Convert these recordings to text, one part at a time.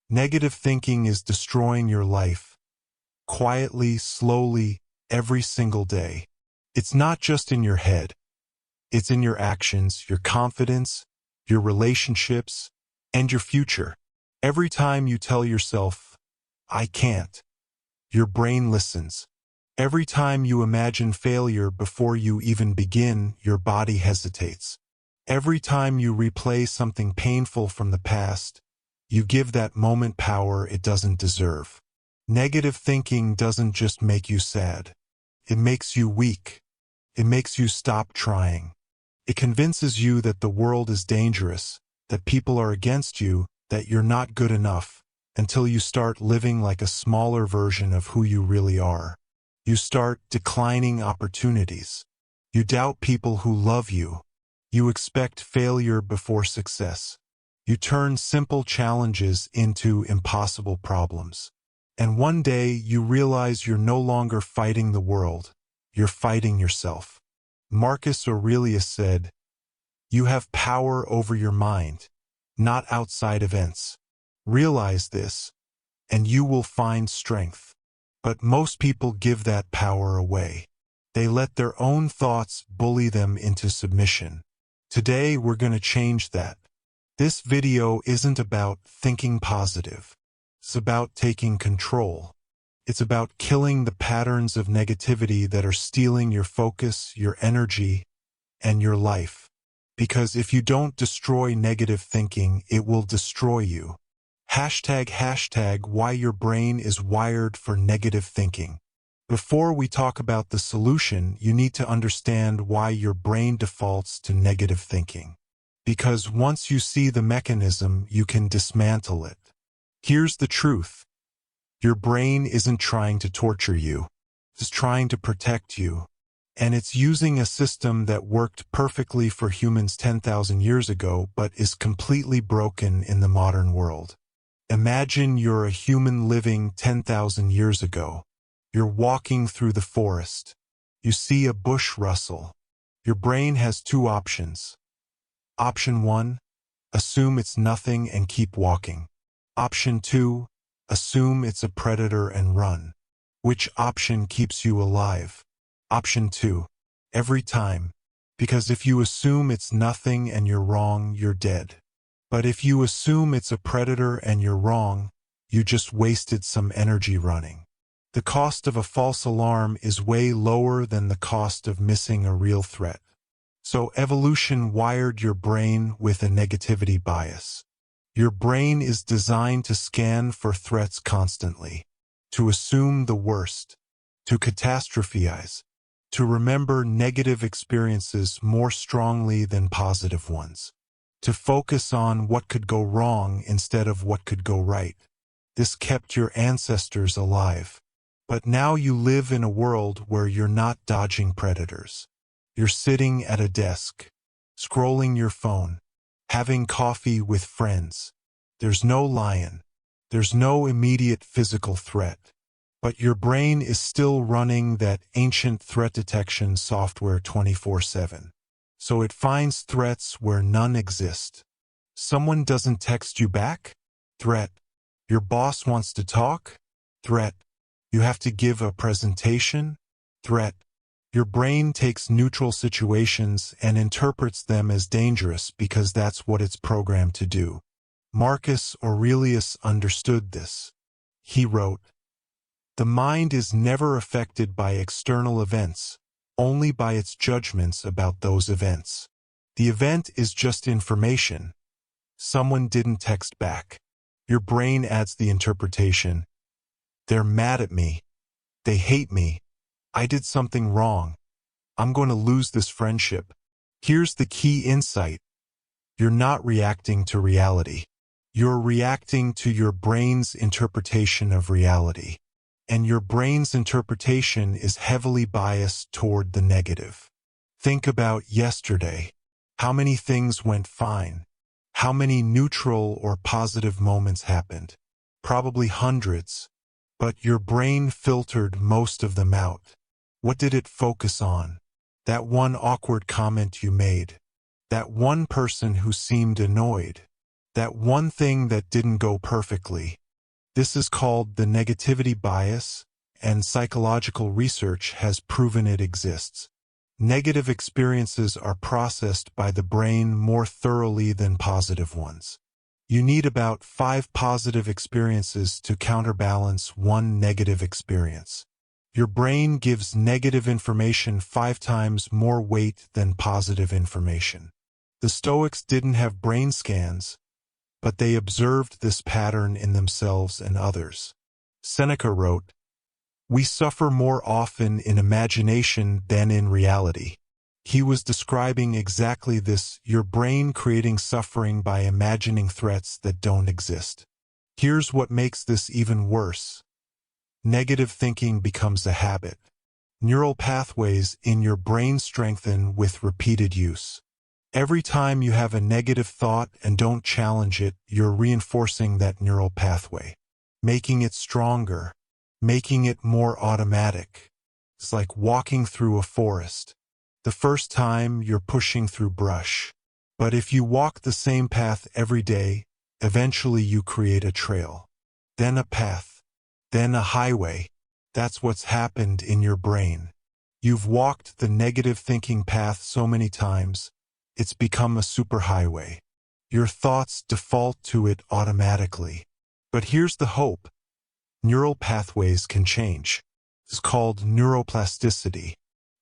Negative thinking is destroying your life, quietly, slowly, every single day. It's not just in your head. It's in your actions, your confidence, your relationships, and your future. Every time you tell yourself, I can't, your brain listens. Every time you imagine failure before you even begin, your body hesitates. Every time you replay something painful from the past, you give that moment power it doesn't deserve. Negative thinking doesn't just make you sad. It makes you weak. It makes you stop trying. It convinces you that the world is dangerous, that people are against you, that you're not good enough, until you start living like a smaller version of who you really are. You start declining opportunities. You doubt people who love you. You expect failure before success. You turn simple challenges into impossible problems. And one day you realize you're no longer fighting the world. You're fighting yourself. Marcus Aurelius said, "You have power over your mind, not outside events. Realize this, and you will find strength." But most people give that power away. They let their own thoughts bully them into submission. Today we're going to change that. This video isn't about thinking positive. It's about taking control. It's about killing the patterns of negativity that are stealing your focus, your energy, and your life. Because if you don't destroy negative thinking, it will destroy you. ## why your brain is wired for negative thinking. Before we talk about the solution, you need to understand why your brain defaults to negative thinking. Because once you see the mechanism, you can dismantle it. Here's the truth. Your brain isn't trying to torture you. It's trying to protect you. And it's using a system that worked perfectly for humans 10,000 years ago, but is completely broken in the modern world. Imagine you're a human living 10,000 years ago. You're walking through the forest. You see a bush rustle. Your brain has two options. Option 1, assume it's nothing and keep walking. Option 2, assume it's a predator and run. Which option keeps you alive? Option 2, every time. Because if you assume it's nothing and you're wrong, you're dead. But if you assume it's a predator and you're wrong, you just wasted some energy running. The cost of a false alarm is way lower than the cost of missing a real threat. So evolution wired your brain with a negativity bias. Your brain is designed to scan for threats constantly, to assume the worst, to catastrophize, to remember negative experiences more strongly than positive ones, to focus on what could go wrong instead of what could go right. This kept your ancestors alive. But now you live in a world where you're not dodging predators. You're sitting at a desk, scrolling your phone, having coffee with friends. There's no lion. There's no immediate physical threat. But your brain is still running that ancient threat detection software 24/7. So it finds threats where none exist. Someone doesn't text you back? Threat. Your boss wants to talk? Threat. You have to give a presentation? Threat. Your brain takes neutral situations and interprets them as dangerous because that's what it's programmed to do. Marcus Aurelius understood this. He wrote, "The mind is never affected by external events, only by its judgments about those events. The event is just information. Someone didn't text back. Your brain adds the interpretation. They're mad at me. They hate me. I did something wrong. I'm going to lose this friendship." Here's the key insight. You're not reacting to reality. You're reacting to your brain's interpretation of reality. And your brain's interpretation is heavily biased toward the negative. Think about yesterday. How many things went fine? How many neutral or positive moments happened? Probably hundreds. But your brain filtered most of them out. What did it focus on? That one awkward comment you made. That one person who seemed annoyed. that one thing that didn't go perfectly. This is called the negativity bias, and psychological research has proven it exists. Negative experiences are processed by the brain more thoroughly than positive ones. You need about 5 positive experiences to counterbalance one negative experience. Your brain gives negative information 5 times more weight than positive information. The Stoics didn't have brain scans, but they observed this pattern in themselves and others. Seneca wrote, "We suffer more often in imagination than in reality." He was describing exactly this, your brain creating suffering by imagining threats that don't exist. Here's what makes this even worse. Negative thinking becomes a habit. Neural pathways in your brain strengthen with repeated use. Every time you have a negative thought and don't challenge it, you're reinforcing that neural pathway, making it stronger, making it more automatic. It's like walking through a forest. The first time you're pushing through brush. But if you walk the same path every day, eventually you create a trail. Then a path. Then a highway. That's what's happened in your brain. You've walked the negative thinking path so many times, it's become a superhighway. Your thoughts default to it automatically. But here's the hope. Neural pathways can change. It's called neuroplasticity.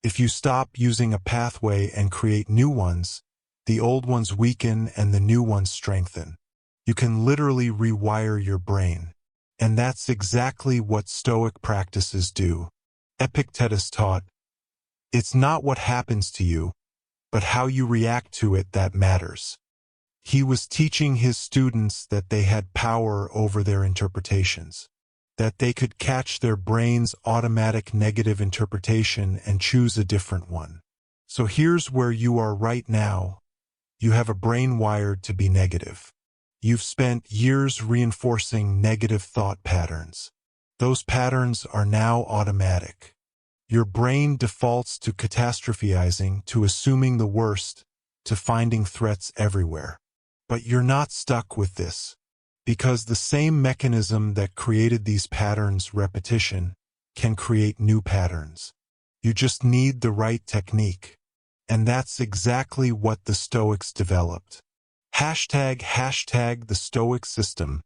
If you stop using a pathway and create new ones, the old ones weaken and the new ones strengthen. You can literally rewire your brain. And that's exactly what Stoic practices do. Epictetus taught, "It's not what happens to you, but how you react to it that matters." He was teaching his students that they had power over their interpretations, that they could catch their brain's automatic negative interpretation and choose a different one. So here's where you are right now. You have a brain wired to be negative. You've spent years reinforcing negative thought patterns. Those patterns are now automatic. Your brain defaults to catastrophizing, to assuming the worst, to finding threats everywhere. But you're not stuck with this, because the same mechanism that created these patterns, repetition, can create new patterns. You just need the right technique. And that's exactly what the Stoics developed. ##the Stoic system.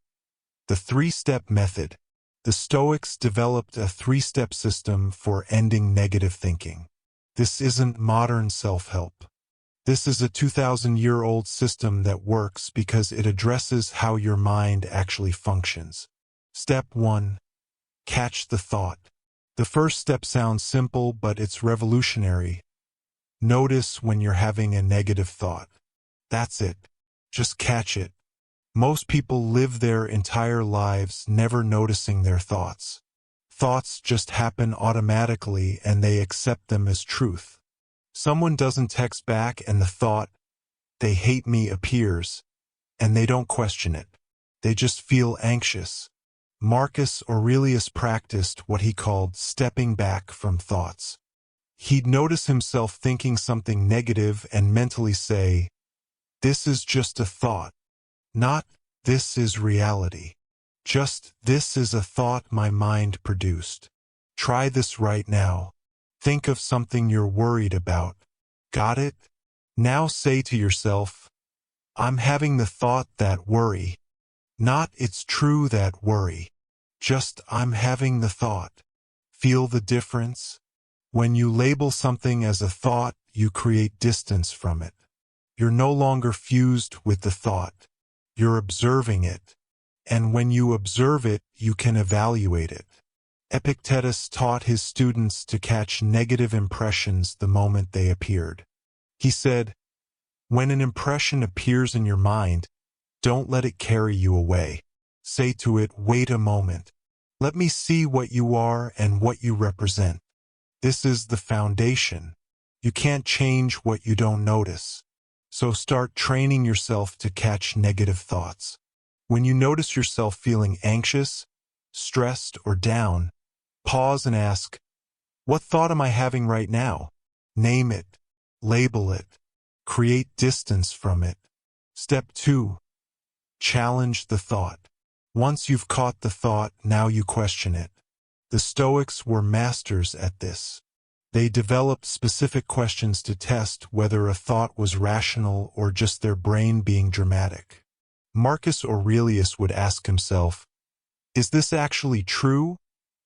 The 3-step method. The Stoics developed a 3-step system for ending negative thinking. This isn't modern self-help. This is a 2,000-year-old system that works because it addresses how your mind actually functions. Step 1. Catch the thought. The first step sounds simple, but it's revolutionary. Notice when you're having a negative thought. That's it. Just catch it. Most people live their entire lives never noticing their thoughts. Thoughts just happen automatically and they accept them as truth. Someone doesn't text back and the thought, "they hate me," appears, and they don't question it. They just feel anxious. Marcus Aurelius practiced what he called stepping back from thoughts. He'd notice himself thinking something negative and mentally say, "This is just a thought." Not, "This is reality." Just, "This is a thought my mind produced." Try this right now. Think of something you're worried about. Got it? Now say to yourself, "I'm having the thought that worry." Not, "It's true that worry." Just, "I'm having the thought." Feel the difference? When you label something as a thought, you create distance from it. You're no longer fused with the thought. You're observing it. And when you observe it, you can evaluate it. Epictetus taught his students to catch negative impressions the moment they appeared. He said, "When an impression appears in your mind, don't let it carry you away. Say to it, 'Wait a moment. Let me see what you are and what you represent.' This is the foundation. You can't change what you don't notice. So start training yourself to catch negative thoughts. When you notice yourself feeling anxious, stressed, or down, pause and ask, 'What thought am I having right now?' Name it. Label it. Create distance from it. Step 2. Challenge the thought. Once you've caught the thought, now you question it. The Stoics were masters at this. They developed specific questions to test whether a thought was rational or just their brain being dramatic. Marcus Aurelius would ask himself, is this actually true,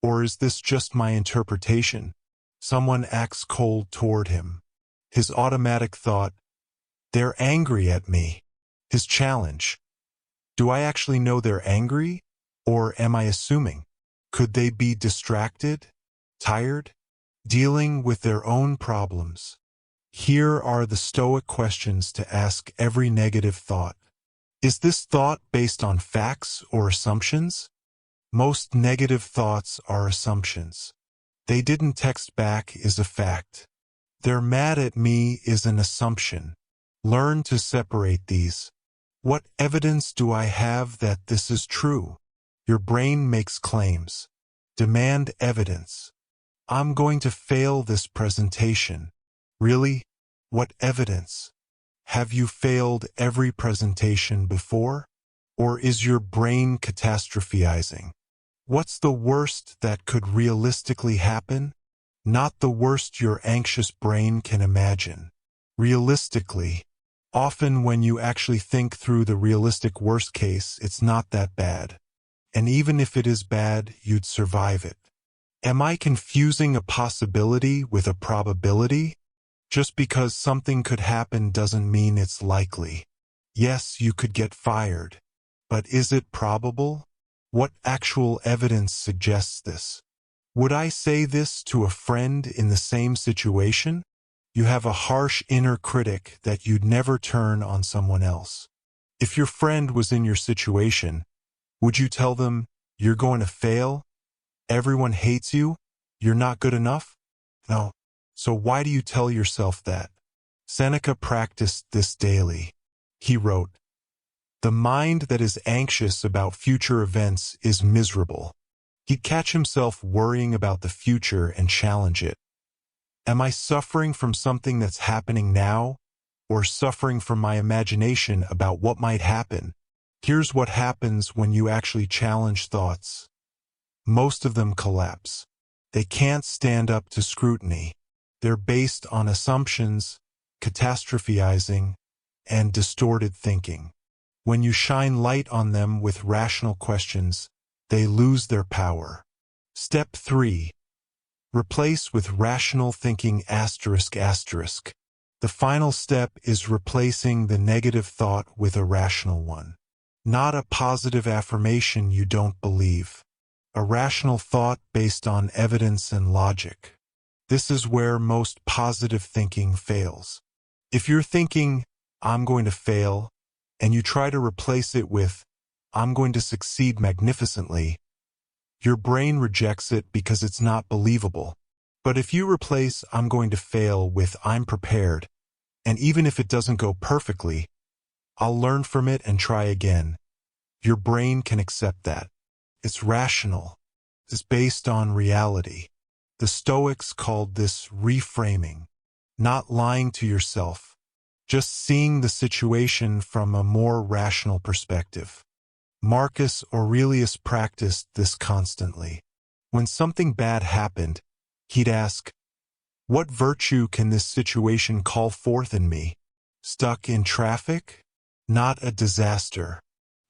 or is this just my interpretation? Someone acts cold toward him. His automatic thought, they're angry at me. His challenge, do I actually know they're angry, or am I assuming? Could they be distracted, tired, dealing with their own problems? Here are the Stoic questions to ask every negative thought. Is this thought based on facts or assumptions? Most negative thoughts are assumptions. They didn't text back is a fact. They're mad at me is an assumption. Learn to separate these. What evidence do I have that this is true? Your brain makes claims. Demand evidence. I'm going to fail this presentation. Really? What evidence? Have you failed every presentation before? Or is your brain catastrophizing? What's the worst that could realistically happen? Not the worst your anxious brain can imagine. Realistically. Often when you actually think through the realistic worst case, it's not that bad. And even if it is bad, you'd survive it. Am I confusing a possibility with a probability? Just because something could happen doesn't mean it's likely. Yes, you could get fired. But is it probable? What actual evidence suggests this? Would I say this to a friend in the same situation? You have a harsh inner critic that you'd never turn on someone else. If your friend was in your situation, would you tell them, you're going to fail? Everyone hates you? You're not good enough? No. So why do you tell yourself that? Seneca practiced this daily. He wrote, the mind that is anxious about future events is miserable. He'd catch himself worrying about the future and challenge it. Am I suffering from something that's happening now, or suffering from my imagination about what might happen? Here's what happens when you actually challenge thoughts. Most of them collapse. They can't stand up to scrutiny. They're based on assumptions, catastrophizing, and distorted thinking. When you shine light on them with rational questions, they lose their power. Step 3. Replace with rational thinking ***. The final step is replacing the negative thought with a rational one. Not a positive affirmation you don't believe. A rational thought based on evidence and logic. This is where most positive thinking fails. If you're thinking, I'm going to fail, and you try to replace it with, I'm going to succeed magnificently, your brain rejects it because it's not believable. But if you replace I'm going to fail with I'm prepared, and even if it doesn't go perfectly, I'll learn from it and try again, your brain can accept that. It's rational. It's based on reality. The Stoics called this reframing, not lying to yourself, just seeing the situation from a more rational perspective. Marcus Aurelius practiced this constantly. When something bad happened, he'd ask, what virtue can this situation call forth in me? Stuck in traffic? Not a disaster.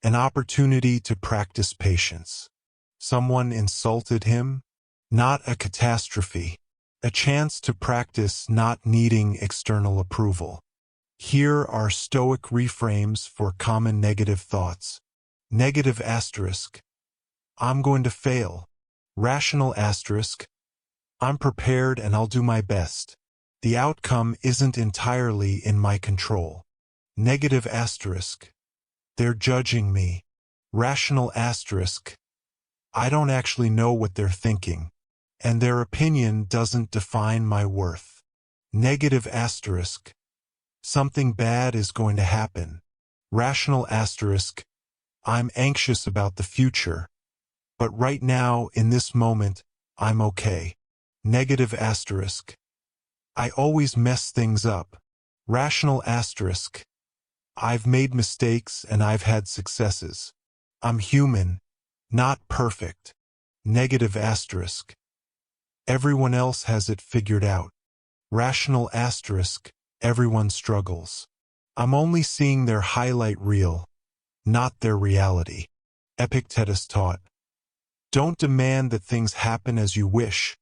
An opportunity to practice patience. Someone insulted him? Not a catastrophe. A chance to practice not needing external approval. Here are Stoic reframes for common negative thoughts. Negative asterisk. I'm going to fail. Rational asterisk. I'm prepared and I'll do my best. The outcome isn't entirely in my control. Negative asterisk. They're judging me. Rational asterisk. I don't actually know what they're thinking, and their opinion doesn't define my worth. Negative asterisk. Something bad is going to happen. Rational asterisk. I'm anxious about the future, but right now, in this moment, I'm okay. Negative asterisk. I always mess things up. Rational asterisk. I've made mistakes and I've had successes. I'm human, not perfect. Negative asterisk. Everyone else has it figured out. Rational asterisk. Everyone struggles. I'm only seeing their highlight reel, not their reality. Epictetus taught, don't demand that things happen as you wish,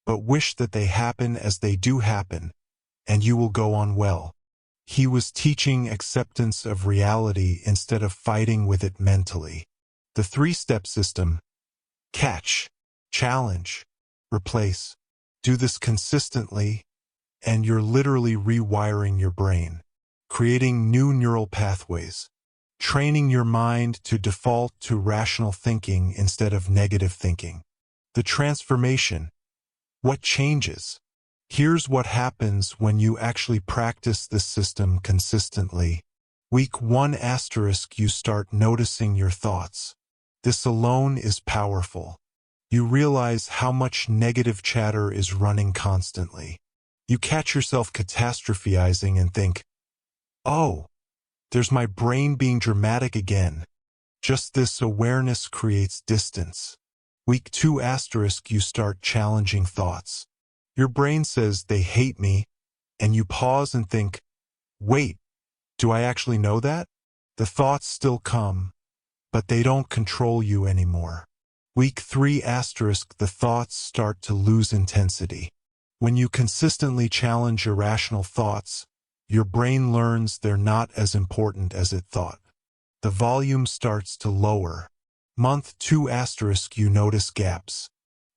but wish that they happen as they do happen, and you will go on well. He was teaching acceptance of reality instead of fighting with it mentally. The three-step system: catch, challenge, replace. Do this consistently, and you're literally rewiring your brain, creating new neural pathways, training your mind to default to rational thinking instead of negative thinking. The transformation. What changes? Here's what happens when you actually practice this system consistently. Week 1 asterisk. You start noticing your thoughts. This alone is powerful. You realize how much negative chatter is running constantly. You catch yourself catastrophizing and think, oh, there's my brain being dramatic again. Just this awareness creates distance. Week 2 asterisk. You start challenging thoughts. Your brain says they hate me, and you pause and think, wait, do I actually know that? The thoughts still come, but they don't control you anymore. Week 3 asterisk. The thoughts start to lose intensity. When you consistently challenge irrational thoughts, your brain learns they're not as important as it thought. The volume starts to lower. Month 2 asterisk. You notice gaps.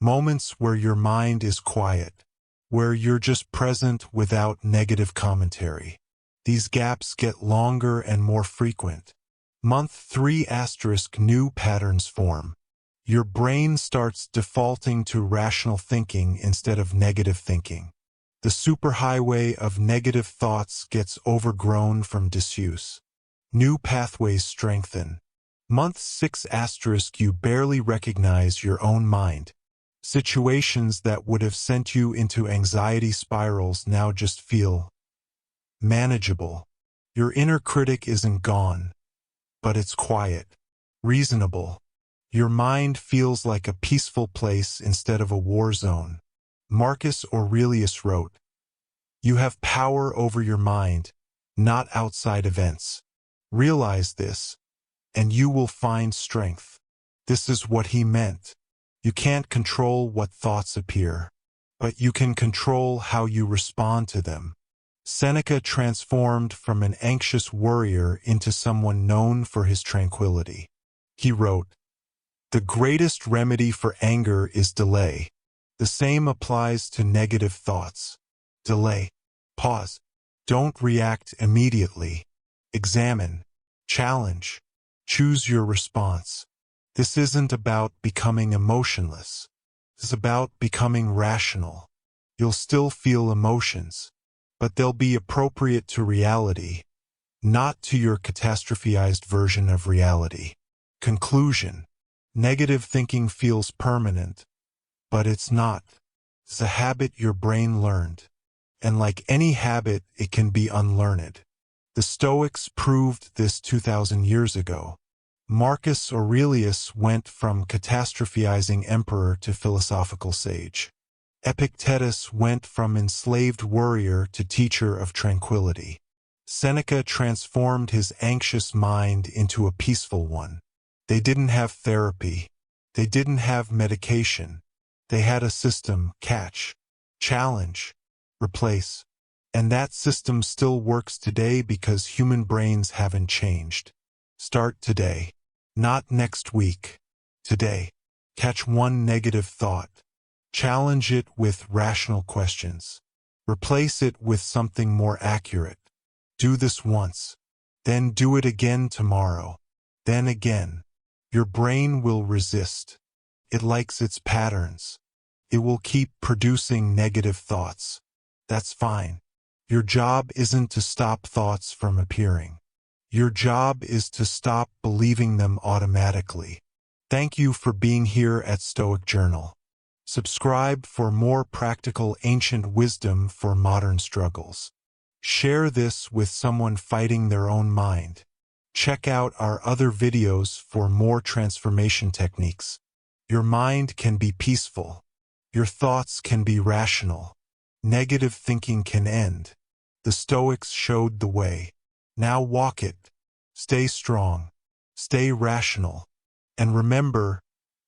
Moments where your mind is quiet, where you're just present without negative commentary. These gaps get longer and more frequent. Month 3 asterisk. New patterns form. Your brain starts defaulting to rational thinking instead of negative thinking. The superhighway of negative thoughts gets overgrown from disuse. New pathways strengthen. Month 6 asterisk. You barely recognize your own mind. Situations that would have sent you into anxiety spirals now just feel manageable. Your inner critic isn't gone, but it's quiet, reasonable. Your mind feels like a peaceful place instead of a war zone. Marcus Aurelius wrote, you have power over your mind, not outside events. Realize this, and you will find strength. This is what he meant. You can't control what thoughts appear, but you can control how you respond to them. Seneca transformed from an anxious worrier into someone known for his tranquility. He wrote, the greatest remedy for anger is delay. The same applies to negative thoughts. Delay. Pause. Don't react immediately. Examine. Challenge. Choose your response. This isn't about becoming emotionless. It's about becoming rational. You'll still feel emotions, but they'll be appropriate to reality, not to your catastrophized version of reality. Conclusion. Negative thinking feels permanent, but it's not. It's a habit your brain learned. And like any habit, it can be unlearned. The Stoics proved this 2,000 years ago. Marcus Aurelius went from catastrophizing emperor to philosophical sage. Epictetus went from enslaved worrier to teacher of tranquility. Seneca transformed his anxious mind into a peaceful one. They didn't have therapy. They didn't have medication. They had a system: catch, challenge, replace. And that system still works today because human brains haven't changed. Start today. Not next week. Today. Catch one negative thought. Challenge it with rational questions. Replace it with something more accurate. Do this once. Then do it again tomorrow. Then again. Your brain will resist. It likes its patterns. It will keep producing negative thoughts. That's fine. Your job isn't to stop thoughts from appearing. Your job is to stop believing them automatically. Thank you for being here at Stoic Journal. Subscribe for more practical ancient wisdom for modern struggles. Share this with someone fighting their own mind. Check out our other videos for more transformation techniques. Your mind can be peaceful. Your thoughts can be rational. Negative thinking can end. The Stoics showed the way. Now walk it. Stay strong. Stay rational. And remember,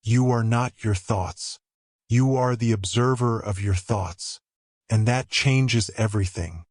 you are not your thoughts. You are the observer of your thoughts. And that changes everything.